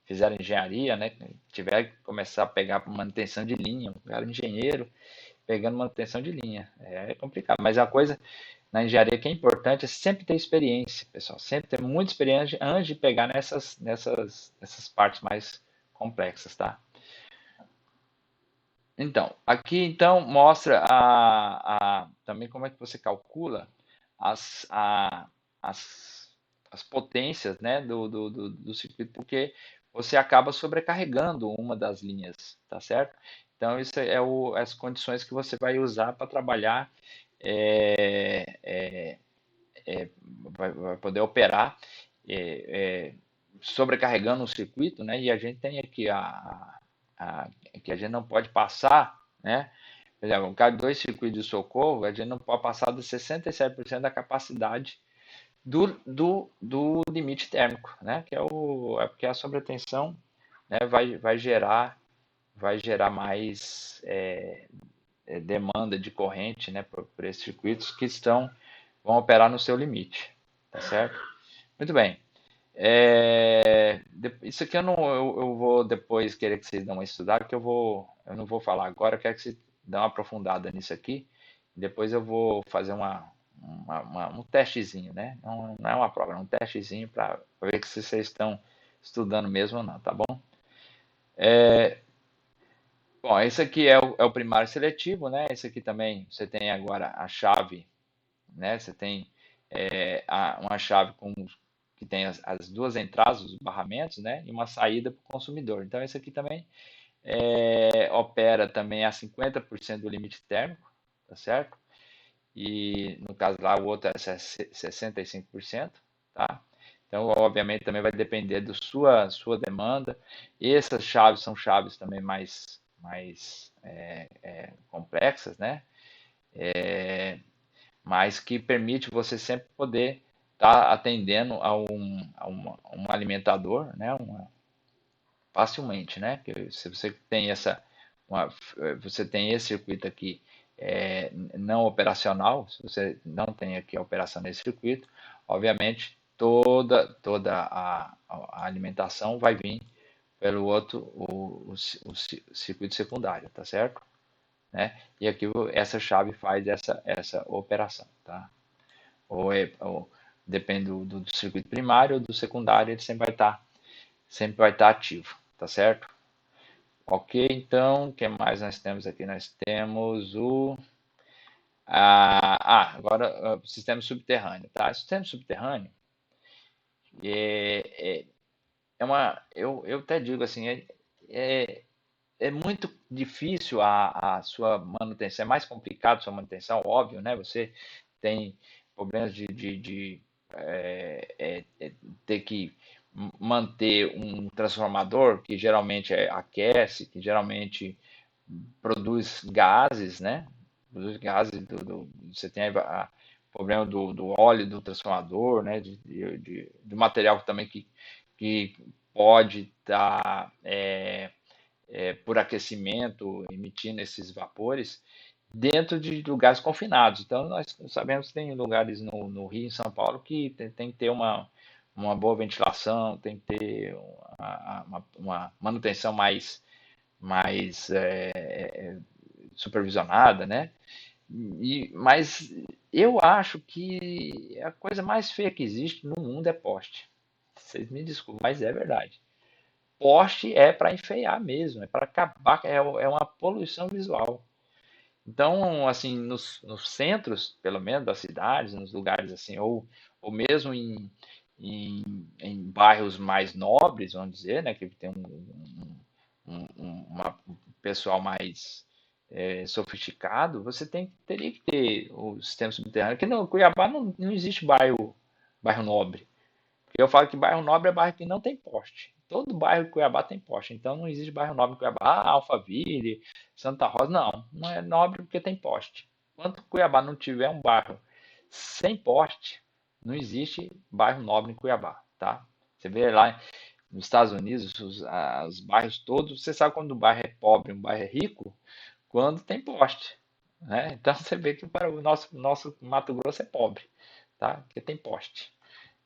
fizeram engenharia, né? Tiveram que começar a pegar manutenção de linha, um cara engenheiro pegando manutenção de linha. É complicado, mas a coisa na engenharia que é importante é sempre ter experiência, pessoal. Sempre ter muita experiência antes de pegar nessas partes mais complexas, tá? Então, aqui então mostra também como é que você calcula as, a- as, as potências, né, do circuito, porque você acaba sobrecarregando uma das linhas, tá certo? Então, isso é as condições que você vai usar para trabalhar, é, é, vai poder operar sobrecarregando o circuito, né? E a gente tem aqui que a gente não pode passar, né? Por exemplo, um caso de dois circuitos de socorro, a gente não pode passar de 67% da capacidade do limite térmico, né? Que é porque a sobretensão, né, vai gerar mais demanda de corrente, né, por esses circuitos que vão operar no seu limite, tá certo? Muito bem. Isso aqui eu vou depois querer que vocês dão uma estudada, porque eu não vou falar agora, eu quero que vocês dão uma aprofundada nisso aqui. Depois eu vou fazer um testezinho, né? Não é uma prova, é um testezinho para ver se vocês estão estudando mesmo ou não, tá bom? Bom, esse aqui é o primário seletivo, né? Esse aqui também você tem agora a chave, né? Você tem uma chave que tem as duas entradas, os barramentos, né? E uma saída para o consumidor. Então, esse aqui também opera também a 50% do limite térmico, tá certo? E no caso lá o outro é 65%, tá? Então, obviamente, também vai depender da sua demanda. E essas chaves são chaves também mais complexas, né? Mas que permite você sempre poder estar atendendo a um alimentador, né? Facilmente, né? Que se você tem você tem esse circuito aqui não operacional, se você não tem aqui a operação nesse circuito, obviamente toda a alimentação vai vir pelo outro, o circuito secundário, tá certo? Né? E aqui essa chave faz essa operação, tá? Ou depende do circuito primário ou do secundário, ele sempre vai estar ativo, tá certo? Ok, então, o que mais nós temos aqui? Nós temos agora o sistema subterrâneo, tá? O sistema subterrâneo é, é, eu até digo assim, é, é muito difícil a sua manutenção, é mais complicado a sua manutenção, óbvio, né? Você tem problemas de ter que manter um transformador que geralmente aquece, que geralmente produz gases, né? Produz gases você tem o problema do óleo do transformador, né? Do material também que pode estar por aquecimento, emitindo esses vapores dentro de lugares confinados. Então, nós sabemos que tem lugares no Rio e em São Paulo que tem que ter uma boa ventilação, tem que ter uma manutenção mais supervisionada, né? Mas eu acho que a coisa mais feia que existe no mundo é poste. Vocês me desculpem, mas é verdade. Poste é para enfeiar mesmo, é para acabar, é uma poluição visual. Então, assim, nos centros, pelo menos das cidades, nos lugares assim, ou mesmo em bairros mais nobres, vamos dizer, né, que tem um pessoal mais sofisticado, você teria que ter o sistema subterrâneo. Aqui no Cuiabá não existe bairro nobre. Porque eu falo que bairro nobre é bairro que não tem poste. Todo bairro de Cuiabá tem poste. Então não existe bairro nobre em Cuiabá. Alphaville, Santa Rosa. Não é nobre porque tem poste. Enquanto Cuiabá não tiver um bairro sem poste, não existe bairro nobre em Cuiabá, tá? Você vê lá nos Estados Unidos, os bairros todos, você sabe quando um bairro é pobre, um bairro é rico, quando tem poste, né? Então você vê que para o nosso Mato Grosso é pobre, tá? Porque tem poste,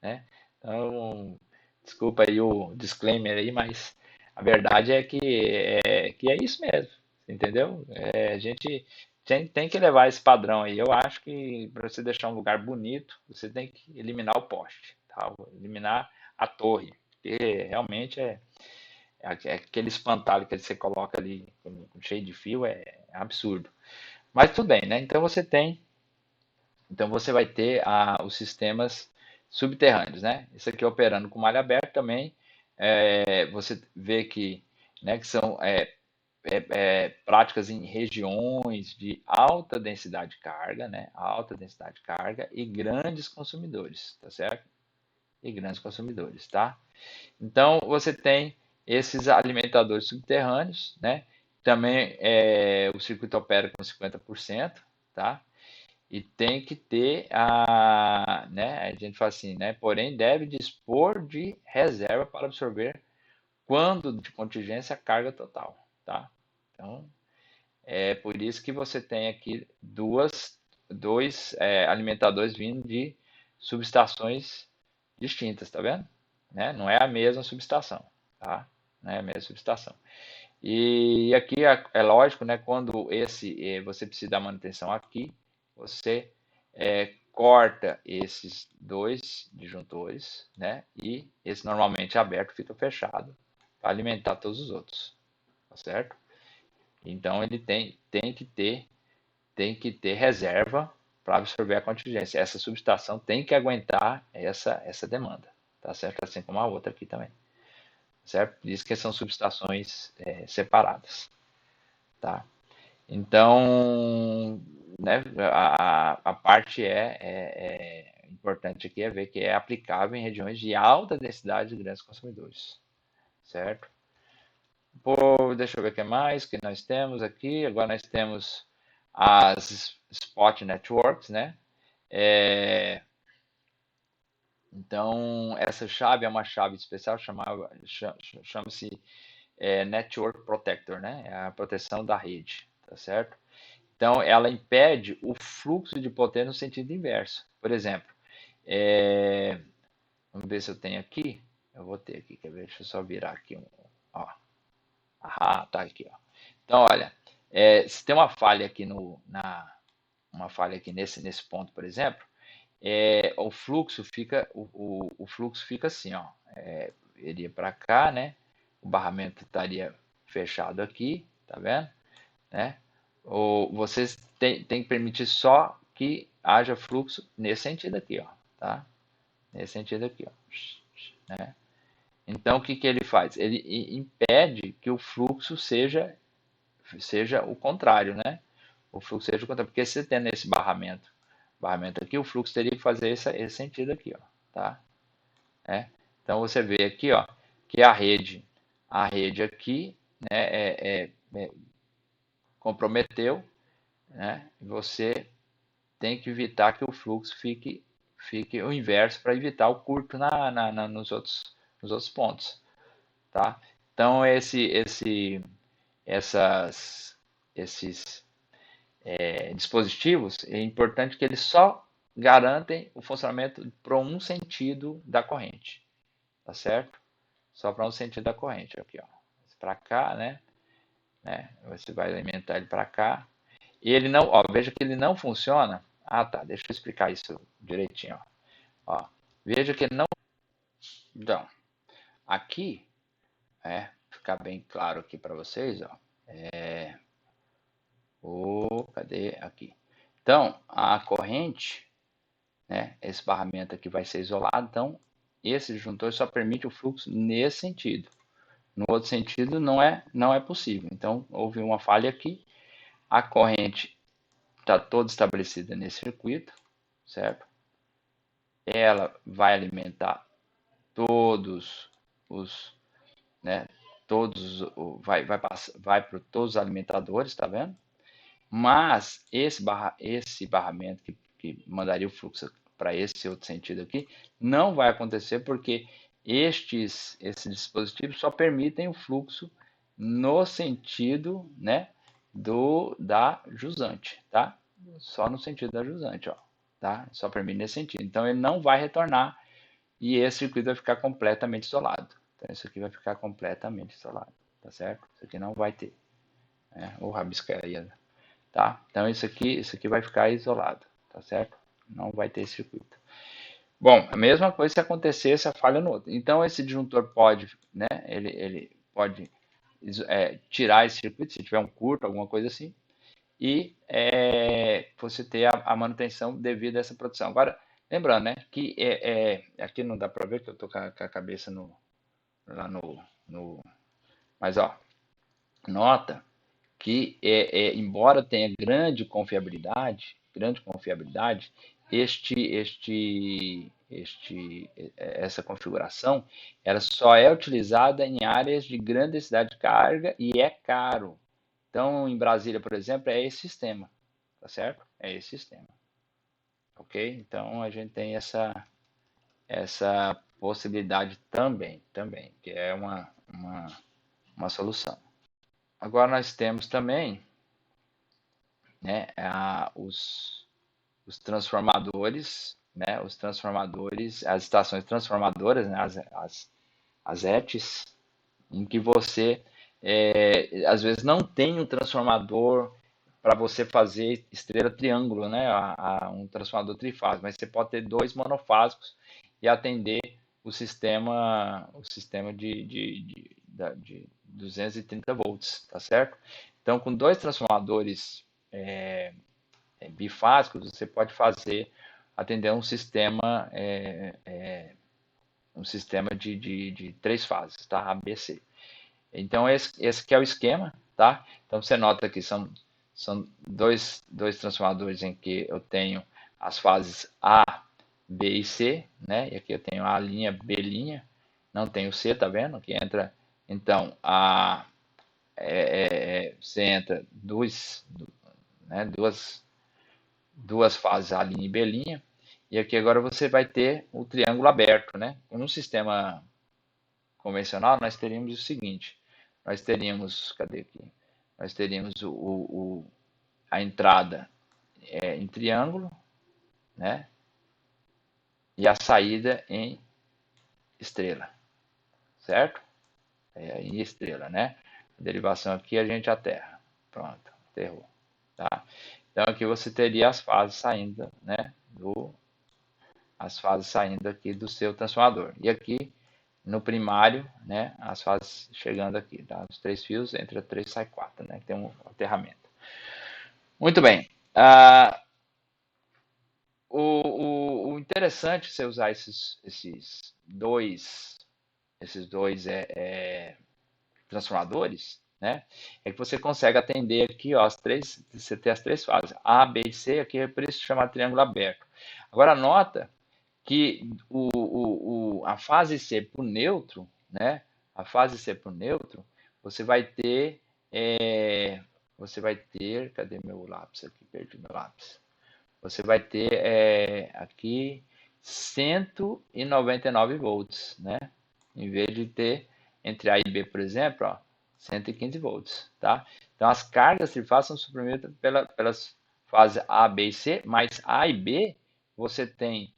né? Então, desculpa aí o disclaimer aí, mas a verdade é que é isso mesmo, entendeu? A gente tem que levar esse padrão aí. Eu acho que para você deixar um lugar bonito, você tem que eliminar o poste, tá? Eliminar a torre, porque realmente é aquele espantalho que você coloca ali cheio de fio, é absurdo. Mas tudo bem, né? Então você vai ter os sistemas subterrâneos, né? Isso aqui operando com malha aberta também, você vê que são práticas em regiões de alta densidade de carga, né? Alta densidade de carga e grandes consumidores, tá certo? E grandes consumidores, tá? Então você tem esses alimentadores subterrâneos, né? Também o circuito opera com 50%, tá? E tem que ter né, a gente fala assim, né, porém deve dispor de reserva para absorver quando de contingência a carga total, tá? Então, é por isso que você tem aqui dois alimentadores vindo de subestações distintas, tá vendo? Né? Não é a mesma subestação, tá? Não é a mesma subestação. E aqui é lógico, né? Quando você precisa da manutenção aqui, você corta esses dois disjuntores, né? E esse normalmente aberto fica fechado para alimentar todos os outros, tá certo? Então ele tem que ter reserva para absorver a contingência. Essa subestação tem que aguentar essa demanda, tá certo? Assim como a outra aqui também, certo? Por isso que são subestações separadas, tá? Então, né, a parte importante aqui é ver que é aplicável em regiões de alta densidade de grandes consumidores, certo? Deixa eu ver o que mais que nós temos aqui. Agora nós temos as Spot Networks, né? É, então, essa chave é uma chave especial, chama-se Network Protector, né? É a proteção da rede, tá certo? Então, ela impede o fluxo de potência no sentido inverso. Por exemplo, vamos ver se eu tenho aqui. Eu vou ter aqui, quer ver? Deixa eu só virar aqui. Ó. Tá aqui. Ó. Então, olha, se tem uma falha aqui uma falha aqui nesse ponto, por exemplo, o fluxo fica assim, ó. Iria para cá, né? O barramento estaria fechado aqui, tá vendo? Né? Ou vocês têm que permitir só que haja fluxo nesse sentido aqui, ó, tá? Nesse sentido aqui, ó, né? Então, o que que ele faz? Ele impede que o fluxo seja o contrário, né? O fluxo seja o contrário, porque se você tem esse barramento aqui, o fluxo teria que fazer esse sentido aqui, ó, tá? Então, você vê aqui, ó, que a rede aqui, né, comprometeu, né? Você tem que evitar que o fluxo fique o inverso para evitar o curto nos outros pontos, tá? Então esses dispositivos é importante que eles só garantem o funcionamento para um sentido da corrente, tá certo? Só para um sentido da corrente, aqui, ó, para cá, né? Você vai alimentar ele para cá. E ele não, ó, veja que ele não funciona. Tá, deixa eu explicar isso direitinho, ó. Veja que ele não. Então, aqui, ficar bem claro aqui para vocês, ó. Cadê? Aqui. Então, a corrente, né, esse barramento aqui vai ser isolado, então esse disjuntor só permite o fluxo nesse sentido. No outro sentido não é possível. Então, houve uma falha aqui, a corrente está toda estabelecida nesse circuito, certo? Ela vai alimentar todos os, né, vai para todos os alimentadores, tá vendo? Mas esse barramento que mandaria o fluxo para esse outro sentido aqui, não vai acontecer porque esses dispositivos só permitem o fluxo no sentido, né, da jusante, tá? Só no sentido da jusante, ó, tá? Só permite nesse sentido. Então ele não vai retornar e esse circuito vai ficar completamente isolado. Então isso aqui vai ficar completamente isolado, tá certo? Isso aqui não vai ter, né? Ou rabiscaria, tá? Então isso aqui vai ficar isolado, tá certo? Não vai ter circuito. Bom, a mesma coisa se acontecesse a falha no outro. Então esse disjuntor pode, né? Ele pode tirar esse circuito se tiver um curto, alguma coisa assim, e você ter a manutenção devido a essa produção. Agora, lembrando, né, que aqui não dá para ver que eu estou com a cabeça lá no. Mas, ó, nota que, embora tenha grande confiabilidade, essa configuração, ela só é utilizada em áreas de grande densidade de carga e é caro. Então, em Brasília, por exemplo, é esse sistema, tá certo? É esse sistema, ok? Então, a gente tem essa possibilidade também, que é uma solução. Agora nós temos também, né, os transformadores, né, as estações transformadoras, né, as ETs, em que você às vezes não tem um transformador para você fazer estrela triângulo, né, um transformador trifásico, mas você pode ter dois monofásicos e atender o sistema de 230 volts, tá certo? Então, com dois transformadores bifásicos, você pode atender um sistema de três fases, tá? A, B, C. Então, esse que é o esquema, tá? Então, você nota que são dois transformadores em que eu tenho as fases A, B e C, né? E aqui eu tenho A', B', não tenho C, tá vendo? Que entra, então, você entra né, duas fases A' e B', e aqui agora você vai ter o triângulo aberto, né? No sistema convencional, nós teríamos o seguinte, nós teríamos, cadê aqui? Nós teríamos a entrada em triângulo, né? E a saída em estrela, certo? Em estrela, né? A derivação aqui a gente aterra. Pronto, aterrou, tá? Então aqui você teria as fases saindo, né? As fases saindo aqui do seu transformador. E aqui no primário, né, as fases chegando aqui, tá? Os três fios, entre 3 sai 4, né? Tem um aterramento. Muito bem. O interessante você usar esses dois transformadores, né? É que você consegue atender aqui, ó, você tem as três fases, A, B e C, aqui é por isso que chama triângulo aberto. Agora nota que a fase C para o neutro, né? A fase C para o neutro, você vai ter, cadê meu lápis aqui? Perdi meu lápis. Você vai ter aqui 199 volts, né? Em vez de ter entre A e B, por exemplo, ó, 115 volts, tá? Então as cargas trifásicas são suprimidas pelas fases A, B e C, mas A e B você tem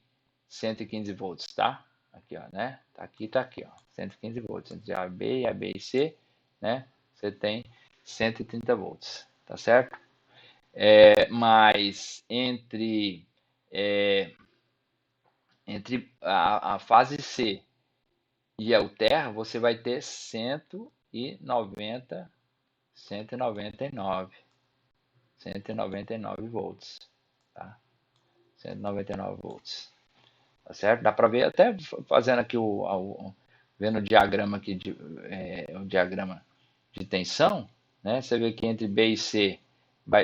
115 volts, tá? Aqui, ó, né? Tá aqui, ó, 115 volts. Entre A e B e C, né? Você tem 130 volts, tá certo? Mas entre a fase C e a terra, você vai ter 199 volts, tá? 199 volts, tá certo? Dá para ver até fazendo aqui vendo o diagrama aqui o diagrama de tensão, né? Você vê que entre B e C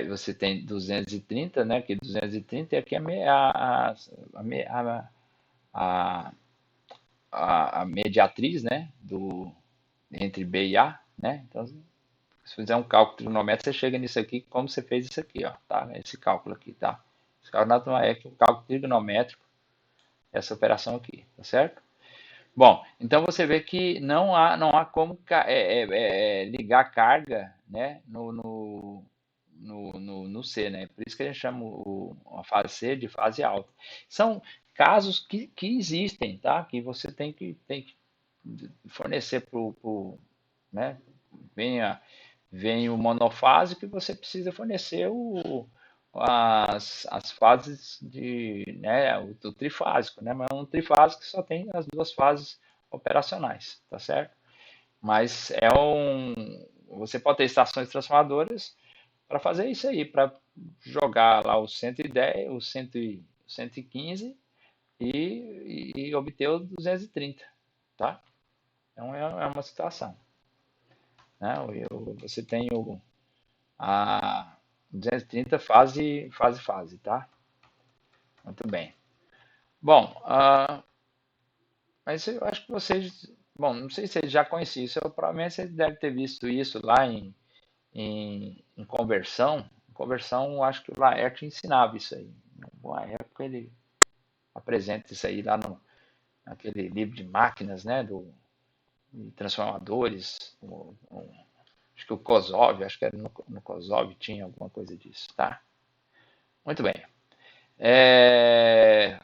você tem 230, né? Aqui 230 e aqui a mediatriz, né? Entre B e A, né? Então, se fizer um cálculo trigonométrico, você chega nisso aqui como você fez isso aqui, ó, tá? Esse cálculo aqui, tá? Cálculo numérico é o cálculo trigonométrico, essa operação aqui, tá certo? Bom, então você vê que não há como ligar carga, né, no C, né? Por isso que a gente chama a fase C de fase alta. São casos que existem, tá? Que você tem que fornecer né? Vem, vem o monofásico e você precisa fornecer as fases né, o trifásico, né? Mas um trifásico só tem as duas fases operacionais, tá certo? Mas você pode ter estações transformadoras para fazer isso aí, para jogar lá o 110, o 100, 115 e obter o 230, tá? Então é uma situação, né? Você tem a 230 fase, tá? Muito bem. Bom, mas eu acho que vocês, bom, não sei se vocês já conheciam isso, provavelmente vocês devem ter visto isso lá em conversão. Conversão, eu acho que o Laerte ensinava isso aí. Na época ele apresenta isso aí lá naquele livro de máquinas, né, de transformadores. Acho que o Kozov, acho que era no Kozov tinha alguma coisa disso, tá? Muito bem. É,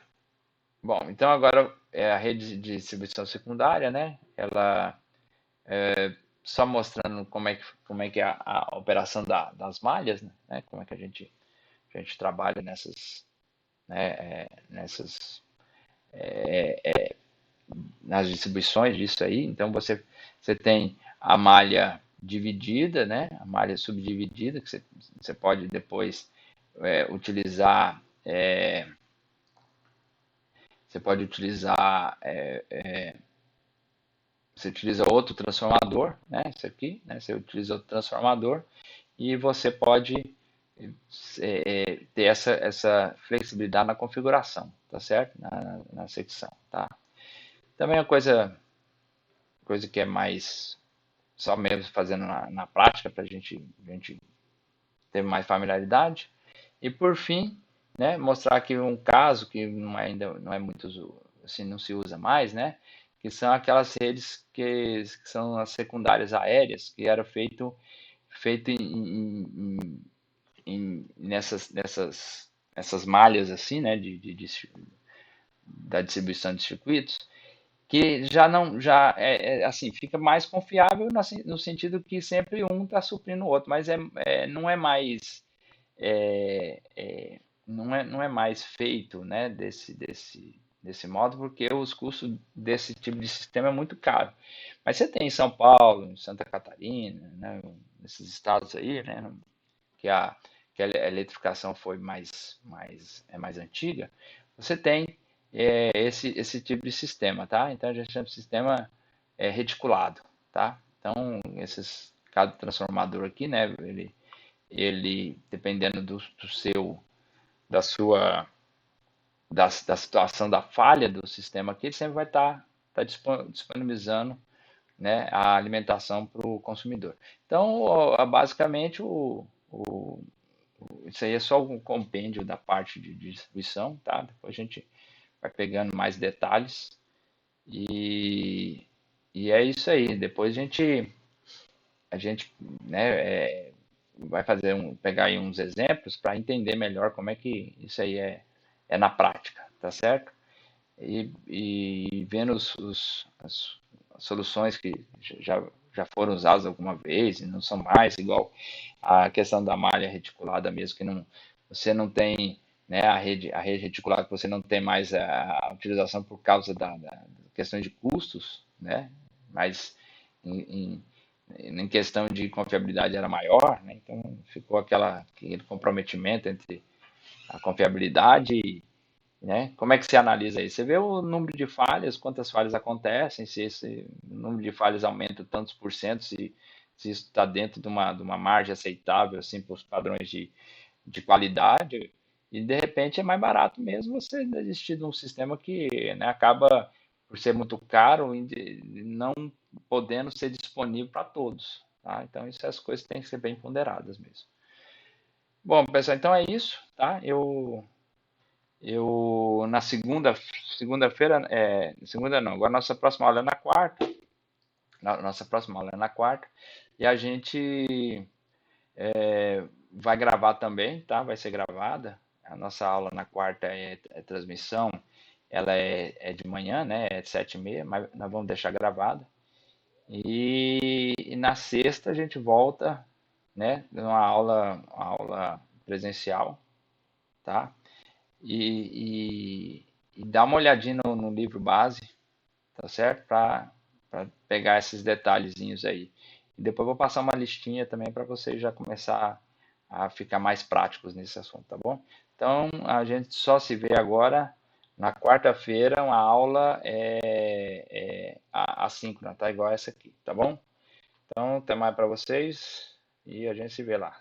bom, então agora é a rede de distribuição secundária, né? Ela só mostrando como é que é a operação das malhas, né? Como é que a gente trabalha nessas nas distribuições disso aí. Então você tem a malha dividida, né? A malha subdividida que você pode depois utilizar. Você pode utilizar você utiliza outro transformador, né? Isso aqui, né? Você utiliza outro transformador e você pode ter essa flexibilidade na configuração, tá certo? Na secção, tá? Também é uma coisa que é mais só mesmo fazendo na prática para a gente ter mais familiaridade. E por fim, né, mostrar aqui um caso que ainda não é muito assim, não se usa mais, né? Que são aquelas redes que são as secundárias aéreas, que era feito nessas malhas assim, né, da distribuição de circuitos, que já não, já assim, fica mais confiável no sentido que sempre um está suprindo o outro, mas não é mais é, é, não é mais feito, né, desse modo, porque os custos desse tipo de sistema é muito caro. Mas você tem em São Paulo, em Santa Catarina, né, nesses estados aí, né, que a eletrificação foi mais antiga, você tem esse tipo de sistema, tá? Então a gente chama de sistema reticulado, tá? Então cada transformador aqui, né, ele dependendo do seu, da sua, da situação da falha do sistema aqui, ele sempre vai estar disponibilizando, né, a alimentação para o consumidor. Então, basicamente, isso aí é só um compêndio da parte de distribuição, tá? Depois a gente vai pegando mais detalhes e, e é isso aí. Depois a gente vai pegar aí uns exemplos para entender melhor como é que isso aí é na prática, tá certo? E vendo as soluções que já foram usadas alguma vez e não são mais, igual a questão da malha reticulada mesmo, que você não tem, né, a rede reticulada, que você não tem mais a utilização por causa da questão de custos, né? Mas em, em questão de confiabilidade era maior, né? Então ficou aquele comprometimento entre a confiabilidade, né? Como é que você analisa isso? Você vê o número de falhas, quantas falhas acontecem, se esse número de falhas aumenta tantos por cento, se isso está dentro de uma margem aceitável assim, para os padrões de qualidade, e de repente é mais barato mesmo você desistir de um sistema que, né, acaba por ser muito caro e não podendo ser disponível para todos. Tá? Então, essas coisas têm que ser bem ponderadas mesmo. Bom, pessoal, então é isso, tá? Eu Na segunda-feira, segunda não, agora nossa próxima aula é na quarta, nossa próxima aula é na quarta, e a gente vai gravar também, tá? Vai ser gravada. A nossa aula na quarta é transmissão, ela é de manhã, né? É 7h30, mas nós vamos deixar gravada. E na sexta a gente volta, né? Uma aula presencial, tá? E dá uma olhadinha no livro base, tá certo? Para pegar esses detalhezinhos aí. E depois eu vou passar uma listinha também para vocês já começar a ficar mais práticos nesse assunto, tá bom? Então a gente só se vê agora na quarta-feira, uma aula assíncrona, tá? Igual essa aqui, tá bom? Então até mais para vocês e a gente se vê lá.